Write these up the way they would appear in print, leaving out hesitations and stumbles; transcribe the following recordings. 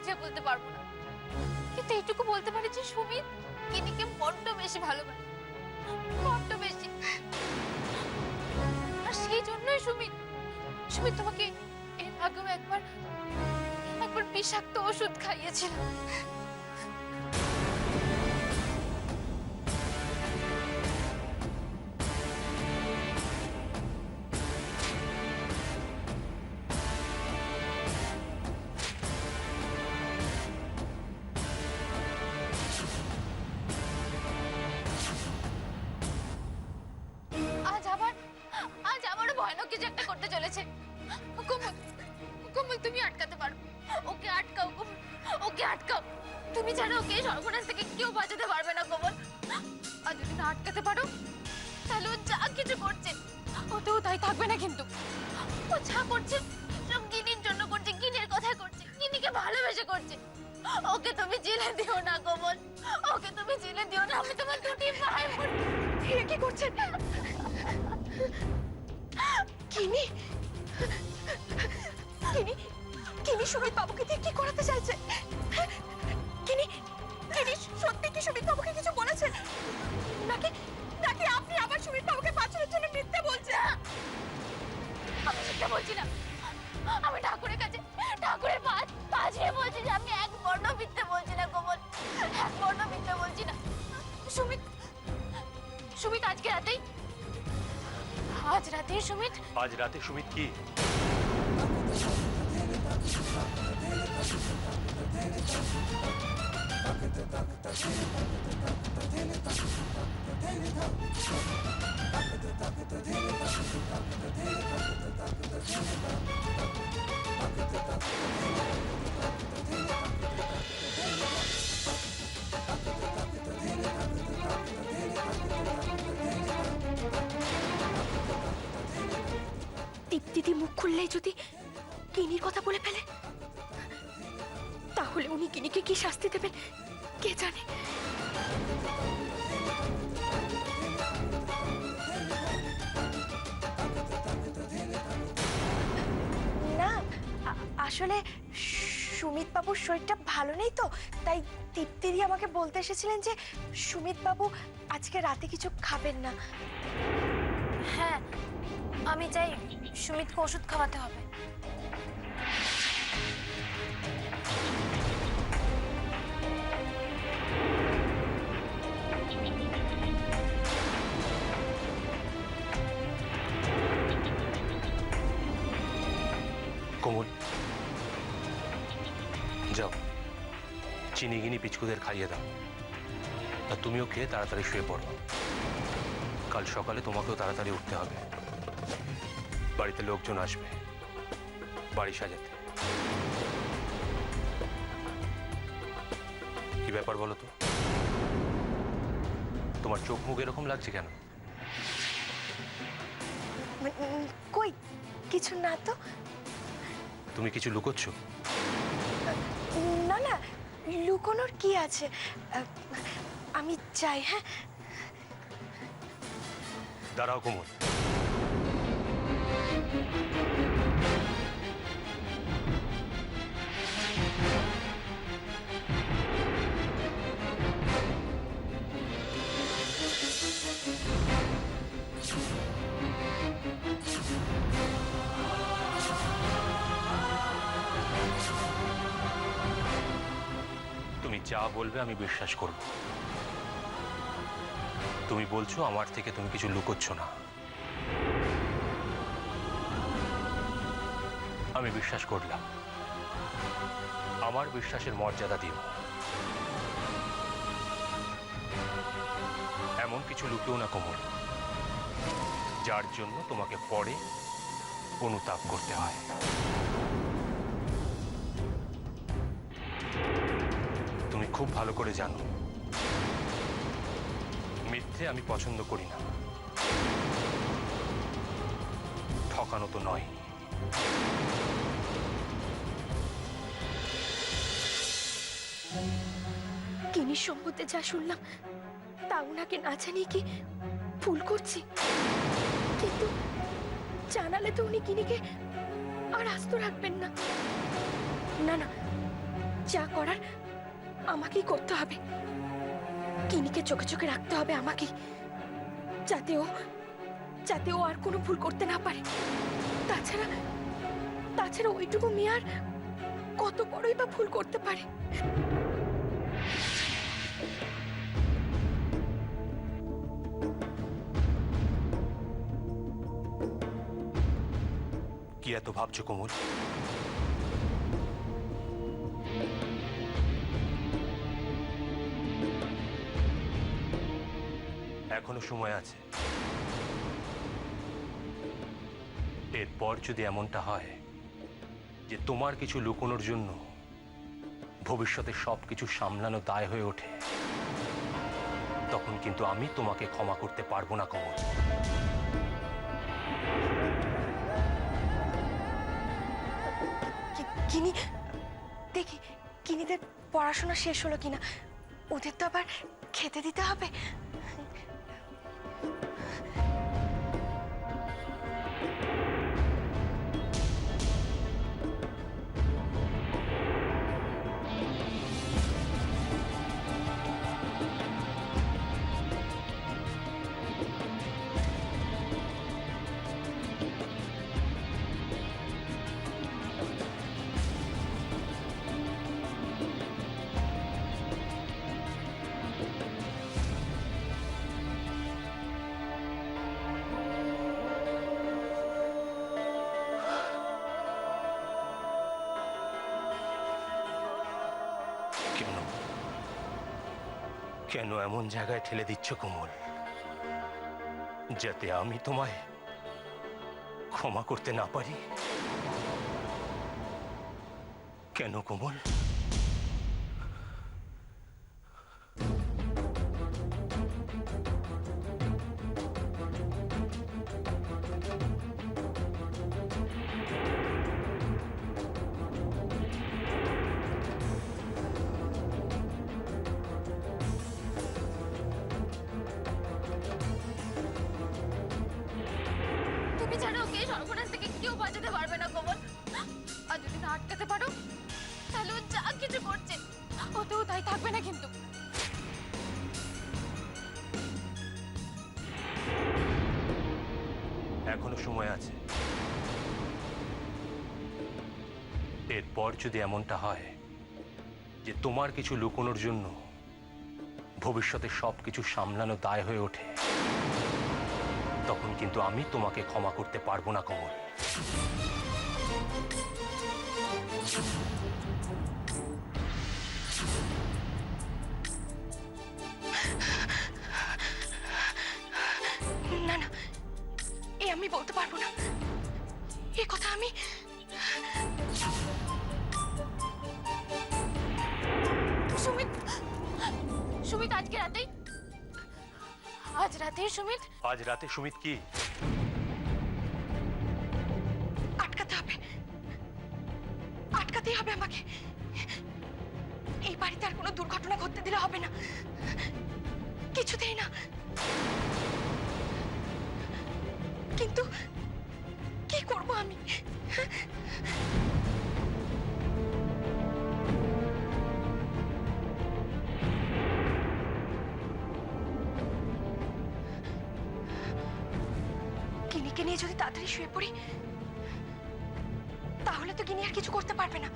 বুঝিয়ে বলতে পারবো না, কিন্তু এইটুকু বলতে পারি যে সুমিত কিনিকে বড্ড বেশি ভালোবাসে, বড্ড বেশি। আর সেই জন্যই সুমিত সুমিত তোমাকে এর আগেও একবার বিষাক্ত ওষুধ খাইয়েছিল। আজ আবারও ভয়ানক কিছু একটা করতে চলেছে। কোমল, কোমল তুমি আটকাতে পারো, ওকে আটকাও কোমল, ওকে আটকাও। তুমি ছাড়া ওকে সর্বনাশ থেকে কেউ বাঁচাতে পারবে না কোমল। আর যদি না আটকাতে পারো তাহলে ও যা কিছু করছে ওতেও তাই থাকবে না, কিন্তু ও যা করছে সব গিনির জন্য করছে, গিনির কথা করছে, গিনিকে ভালোবেসে করছে। ওকে তুমি জেলে দিও না কোমল, ওকে তুমি জেলে দিও না। আমি তোমার দুটি পায়ে পড়ি। কি করছেন কিনি? কিনি কিনি সুমিত বাবুকে দিয়ে কি করাতে চাইছে? কিনি কিনি সত্যি কি সুমিত বাবুকে কিছু বলেছেন নাকি নাকি আপনি আবার সুমিত বাবুকে বাঁচানোর জন্য মিথ্যে বলছেন? আমি মিথ্যে বলছি না, আমি ঠাকুরের কাছে ঠাকুরের পা ছুঁয়ে বলছি যে আমি এক বর্ণ মিথ্যে বলছি না কোমল, এক বর্ণ মিথ্যে বলছি না। সুমিত সুমিত আজ রাতে সুমিত কি? দীপ্তিদি মুখ খুললেই যদি কিনির কথা বলে ফেলে তাহলে উনি কিনিকে কি শাস্তি দেবেন কে জানে। না আসলে সুমিত বাবুর শরীরটা ভালো নেই তো, তাই দীপ্তিদি আমাকে বলতে এসেছিলেন যে সুমিত বাবু আজকে রাতে কিছু খাবেন না। হ্যাঁ, আমি চাই সুমিতকে ওষুধ খাওয়াতে হবে। কোমল যাও, চিনি গিনি পিচকুদের খাইয়ে দাও, আর তুমিও খেয়ে তাড়াতাড়ি শুয়ে পড়ো। কাল সকালে তোমাকেও তাড়াতাড়ি উঠতে হবে, বাড়িতে লোকজন আসবে বাড়ি সাজাতে। কি ব্যাপার বলো তো, তোমার চোখ মুখ এরকম লাগছে কেন? কই কিছু না তো। তুমি কিছু লুকোচ্ছ? না না, লুকোনোর কি আছে, আমি চাই। হ্যাঁ দাঁড়াও কোমল, তুমি যা বলবে আমি বিশ্বাস করব। তুমি বলছো আমার থেকে তুমি কিছু লুকোচ্ছ না, আমি বিশ্বাস করলাম। আমার বিশ্বাসের মর্যাদা দিও। এমন কিছু লুকিও না কোমল যার জন্য তোমাকে পরে অনুতাপ করতে হয়। তুমি খুব ভালো করে জানো মিথ্যে আমি পছন্দ করি না, ঠকানো তো নয়। কিনির সম্বন্ধে যা শুনলাম তা উনাকে না জানিয়ে কি ভুল করছি, কিন্তু জানালে তো উনি কিনিকে আর আস্ত রাখবেন না। না না, যা করার আমাকেই করতে হবে। কিনিকে চোখে চোখে রাখতে হবে আমাকেই, যাতে ও আর কোনো ভুল করতে না পারে। তাছাড়া তাছাড়া ওইটুকু মেয়ে আর কত বড়ই বা ভুল করতে পারে। কি এত ভাবছো কোমল? এখনো সময় আছে। এরপর যদি এমনটা হয় যে তোমার কিছু লুকোনোর জন্য ভবিষ্যতে সবকিছু সামলানো দায় হয়ে ওঠে, তখন কিন্তু আমি তোমাকে ক্ষমা করতে পারবো না কোমল। কিনি, দেখি কিনিদের পড়াশোনা শেষ হলো কিনা। ওদের তো আবার খেতে দিতে হবে। কেন কেন এমন জায়গায় ঠেলে দিচ্ছ কোমল, যাতে আমি তোমায় ক্ষমা করতে না পারি? কেন কোমল? তুমি ছাড়া ওকে এই সর্বনাশ থেকে কেউ বাঁচাতে পারবে না কোমল। আর যদি না আটকাতে পারো, তাহলে ও যা কিছু করছে ওতেও তাই থাকবে না কিন্তু। এখনো সময় আছে। এরপর যদি এমনটা হয় যে তোমার কিছু লুকোনোর জন্য ভবিষ্যতে সবকিছু সামলানো দায় হয়ে ওঠে, তখন কিন্তু আমি তোমাকে ক্ষমা করতে পারবো না কোমল। না না, এ আমি বলতে পারবো না। এ কথা আমি সুমিত, সুমিত আজ রাতে সুমিত। আজ রাতে সুমিত কি? আটকাতেই হবে আমাকে। এই বাড়িতে আর কোনো দুর্ঘটনা ঘটতে দিলে হবে না, কিছুতেই না। কিন্তু কি করব আমি? কিনিকে নিয়ে যদি তাড়াতাড়ি শুয়ে পড়ি, তাহলে তো কিনি আর কিছু করতে পারবে না।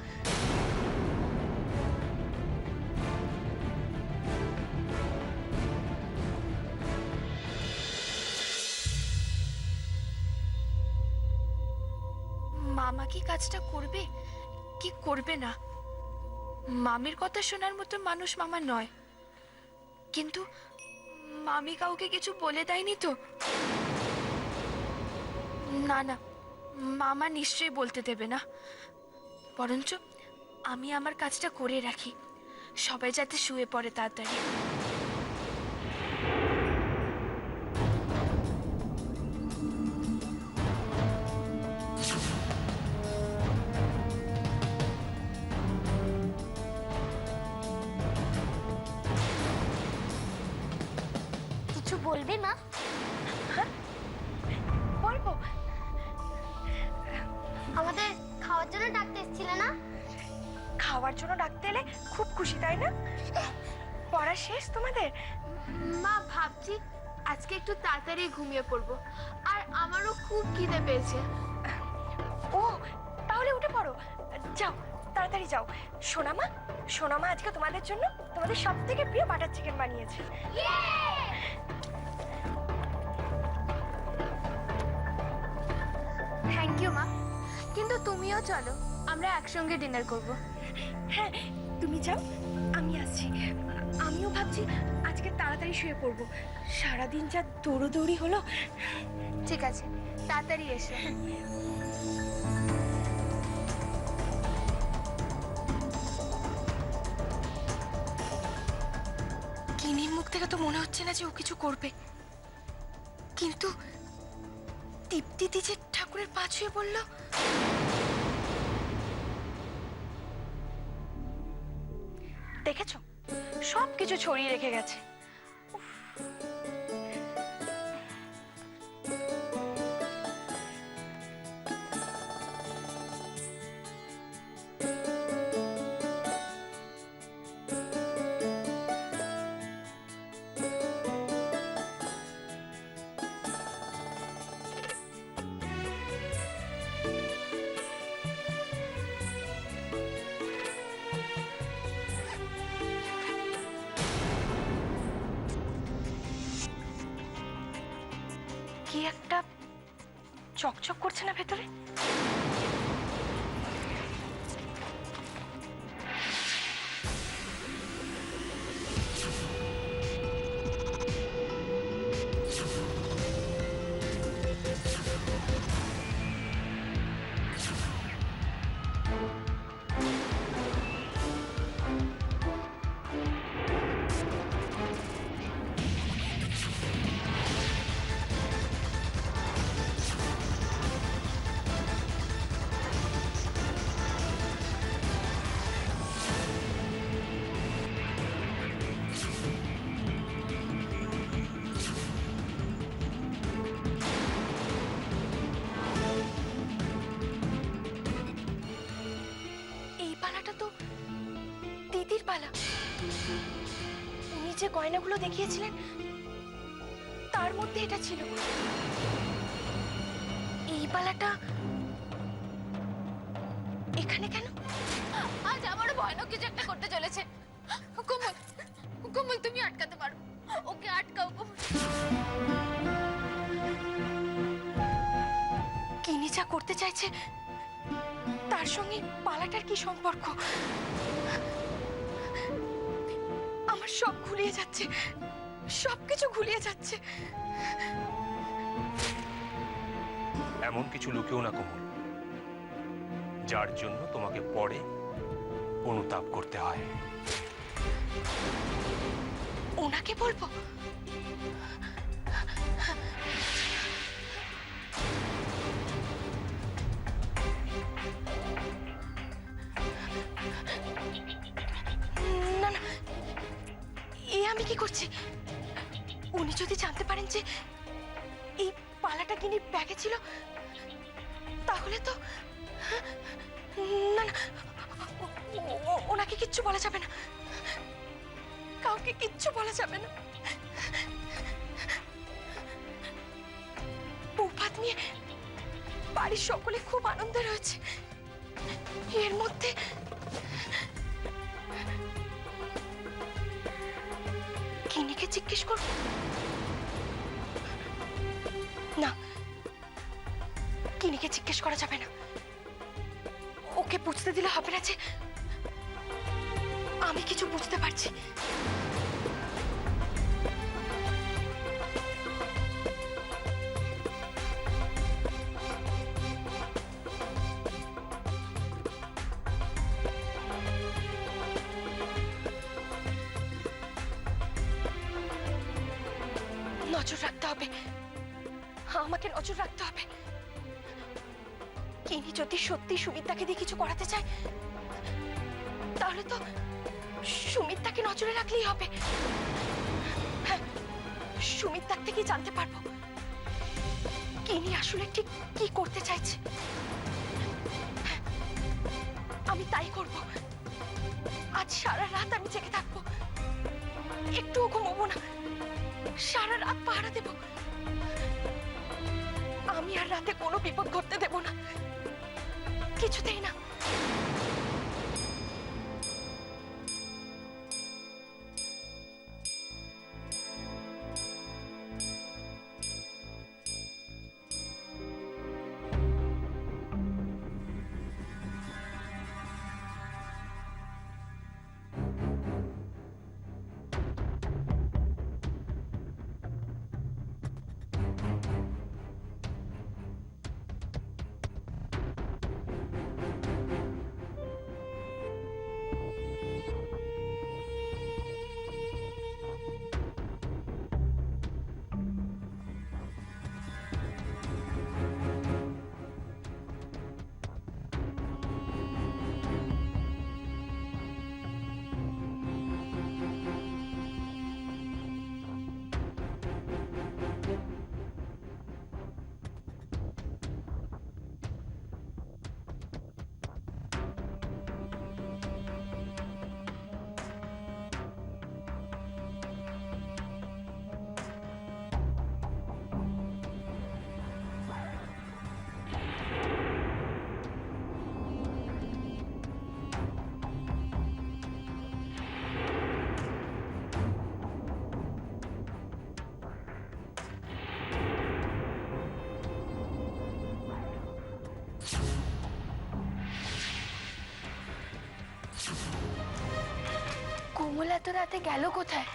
মামা কি কাজটা করবে কি করবে না, মামির কথা শোনার মতো মানুষ মামা নয়। কিন্তু মামি কাউকে কিছু বলে দেয়নি তো? না না, মামা নিশ্চয়ই বলতে দেবে না। বরঞ্চ আমি আমার কাজটা করে রাখি, সবাই যাতে শুয়ে পড়ে তাড়াতাড়ি। কিছু বলবে মা? বলবো। আমাদের খাওয়ার জন্য ডাকতে এসেছিলে না? খাওয়ার জন্য ডাকতে এলে খুব খুশি, তাই না? পড়া শেষ তোমাদের? মা, ভাবছি আজকে একটু তাড়াতাড়ি ঘুমিয়ে পড়বো। আর আমারও খুব খিদে পেয়েছে। ও, তাহলে উঠে পড়ো। যাও, তাড়াতাড়ি যাও। সোনামা, সোনামা আজকে তোমাদের জন্য তোমাদের সব থেকে প্রিয় বাটার চিকেন বানিয়েছে। থ্যাংক ইউ মা, কিন্তু তুমিও চলো, আমরা একসঙ্গে ডিনার করব। হ্যাঁ, তুমি যাও, আমি আসছি। আমিও ভাবছি আজকে তাড়াতাড়ি শুয়ে পড়বো, সারাদিন যা দৌড়োদৌড়ি হলো। ঠিক আছে, তাড়াতাড়ি এসো। কিনির মুখ থেকে তো মনে হচ্ছে না যে ও কিছু করবে, কিন্তু দীপ্তি যে ঠাকুরের পা ছুঁয়ে বলল। দেখেছো, সব কিছু ছড়িয়ে রেখে গেছে। কি একটা চকচক করছে না ভেতরে? দিদির পালা। উনি যে গয়নাগুলো দেখিয়েছিলেন তার মধ্যে এটা ছিল। এই পালাটা এখানে কেন? আজ আমারও ভয়ানক কিছু একটা করতে চলেছে। কোমল, কোমল তুমি আটকাতে পারো, ওকে আটকাও কোমল। কিনি যা করতে চাইছে তার সঙ্গে পালাটার কি সম্পর্ক? আমার সব ঘুলিয়ে যাচ্ছে, সবকিছু ঘুলিয়ে যাচ্ছে। এমন কিছু লুকেও না কোমল, যার জন্য তোমাকে পরে অনুতাপ করতে হয়। ওনাকে বলবো? না না, এ আমি কি করছি? উনি যদি জানতে পারেন যে এই পালাটা কিনির ব্যাগে ছিল, তাহলে তো না না, ওনাকে কিচ্ছু বলা যাবে না, কাউকে কিচ্ছু বলা যাবে না। বৌভাত নিয়ে বাড়ির সকলে খুব আনন্দে রয়েছে। এর মধ্যে কিনিকে জিজ্ঞেস করব? না, কিনিকে জিজ্ঞেস করা যাবে না। ওকে বুঝতে দিলে হবে না যে আমি কিছু বুঝতে পারছি। নজর রাখতে হবে, আমাকে নজর রাখতে হবে। কিনি যদি সত্যি সুমিত্রাকে দিয়ে কিছু করাতে চায়, তাহলে তো সুমিত্রাকে নজরে রাখলেই হবে। হ্যাঁ, সুমিত্রার থেকে জানতে পারবো কিনি আসলে ঠিক কি করতে চাইছে। হ্যাঁ, আমি তাই করব। আজ সারা রাত আমি জেগে থাকবো, একটুও ঘুমোবো না, সারা রাত পাহারা দেব। আমি আর রাতে কোনো বিপদ ঘটতে দেব না, কিছুতেই না। কোমল এত রাতে গেল কোথায়?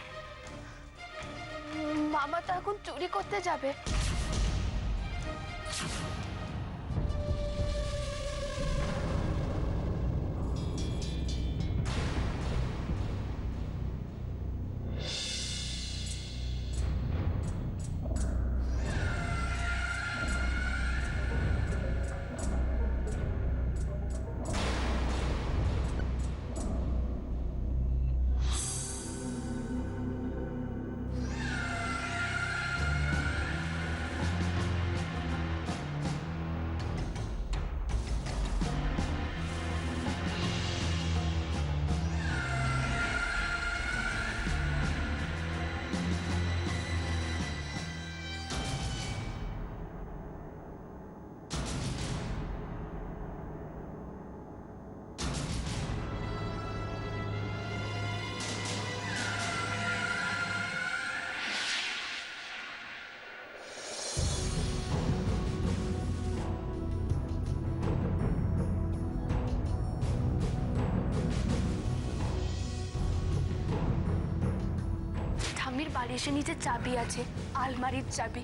মামা তো এখন চুরি করতে যাবে। ঠাম্মির বালিশের নিচে চাবি আছে, আলমারির চাবি।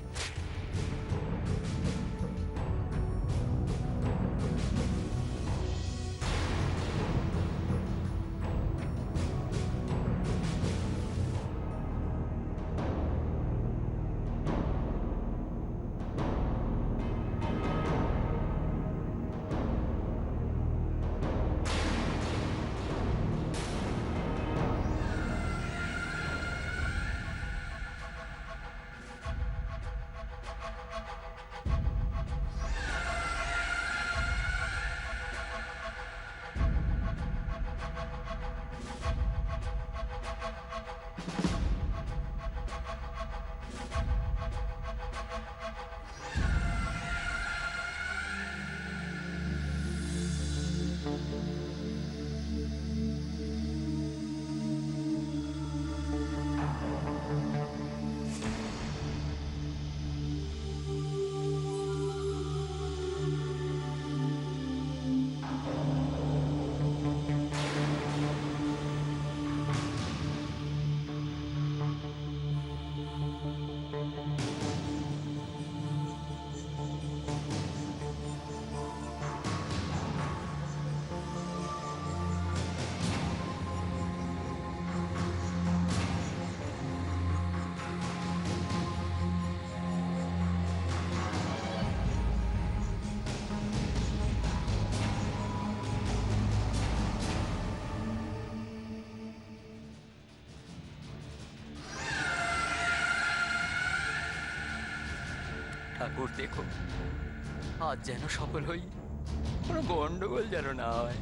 ঠাকুর দেখো, আজ যেন সফল হই, কোনো গন্ডগোল যেন না হয়।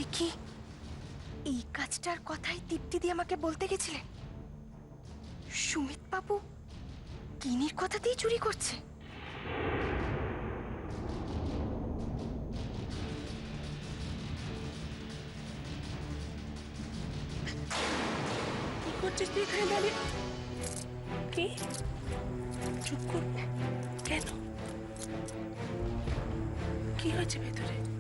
তাহলে কি এই কাজটার কথাই দীপ্তি দিয়ে আমাকে বলতে গেছিলেন? সুমিত বাবু কিনির কথাতেই চুরি করছে। কি করছিস তুই এখানে দাঁড়িয়ে? কি? চুপ করবো কেন? কি হয়েছে ভেতরে?